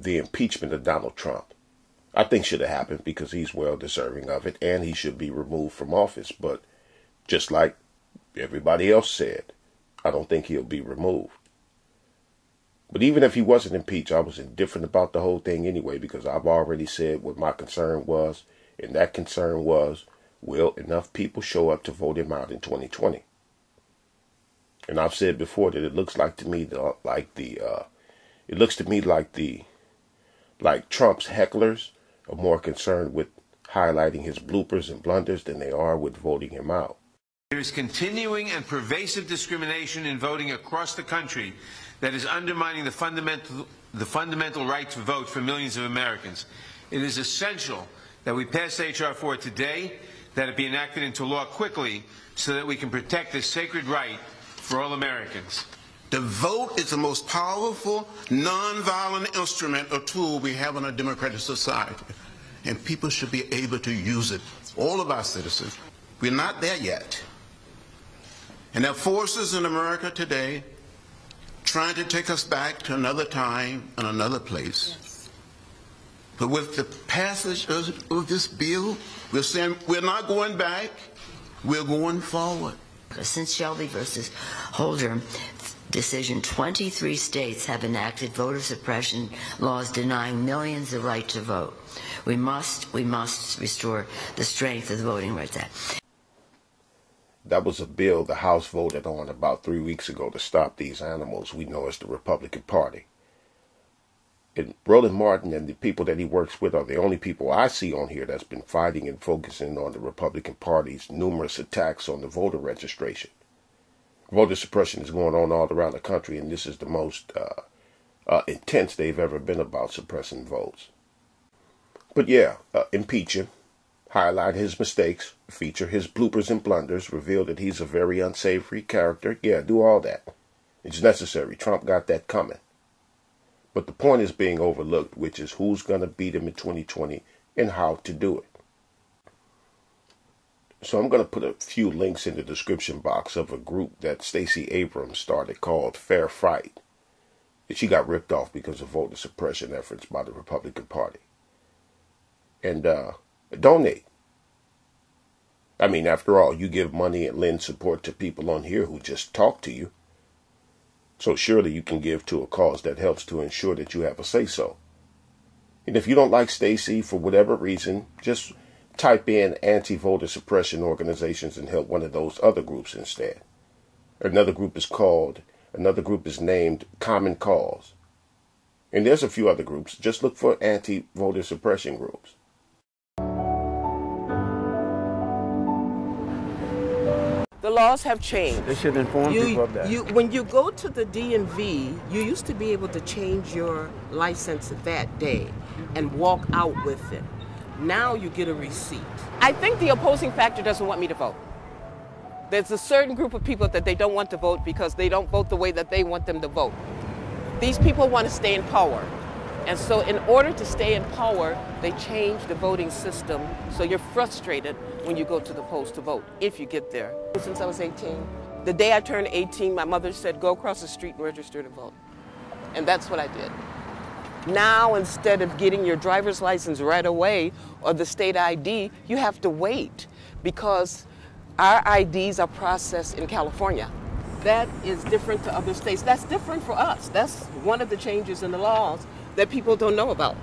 the impeachment of Donald Trump. I think should have happened because he's well deserving of it and he should be removed from office. But just like everybody else said, I don't think he'll be removed. But even if he wasn't impeached, I was indifferent about the whole thing anyway, because I've already said what my concern was, and that concern was, will enough people show up to vote him out in 2020? And I've said before that it looks like to me like Trump's hecklers are more concerned with highlighting his bloopers and blunders than they are with voting him out. There is continuing and pervasive discrimination in voting across the country that is undermining the fundamental right to vote for millions of Americans. It is essential that we pass H.R. 4 today, that it be enacted into law quickly so that we can protect this sacred right for all Americans. The vote is the most powerful, nonviolent instrument or tool we have in a democratic society, and people should be able to use it, all of our citizens. We're not there yet. And there are forces in America today trying to take us back to another time and another place. Yes. But with the passage of this bill, we're saying we're not going back, we're going forward. Since Shelby versus Holder decision, 23 states have enacted voter suppression laws denying millions the right to vote. We must restore the strength of the Voting Rights Act. That was a bill the House voted on about 3 weeks ago to stop these animals we know as the Republican Party. And Roland Martin and the people that he works with are the only people I see on here that's been fighting and focusing on the Republican Party's numerous attacks on the voter registration. Voter suppression is going on all around the country, and this is the most intense they've ever been about suppressing votes. But yeah, impeach him, highlight his mistakes, feature his bloopers and blunders, reveal that he's a very unsavory character. Yeah, do all that. It's necessary. Trump got that coming. But the point is being overlooked, which is who's going to beat him in 2020 and how to do it. So I'm going to put a few links in the description box of a group that Stacey Abrams started called Fair Fight. She got ripped off because of voter suppression efforts by the Republican Party. And donate. I mean, after all, you give money and lend support to people on here who just talk to you. So surely you can give to a cause that helps to ensure that you have a say-so. And if you don't like Stacey for whatever reason, just type in anti-voter suppression organizations and help one of those other groups instead. Another group is named Common Cause. And there's a few other groups. Just look for anti-voter suppression groups. The laws have changed. They should inform people of that. When you go to the DMV, you used to be able to change your license that day and walk out with it. Now you get a receipt. I think the opposing factor doesn't want me to vote. There's a certain group of people that they don't want to vote because they don't vote the way that they want them to vote. These people want to stay in power. And so in order to stay in power, they change the voting system so you're frustrated when you go to the polls to vote, if you get there. Since I was 18, the day I turned 18, my mother said, go across the street and register to vote. And that's what I did. Now, instead of getting your driver's license right away or the state ID, you have to wait because our IDs are processed in California. That is different to other states. That's different for us. That's one of the changes in the laws that people don't know about.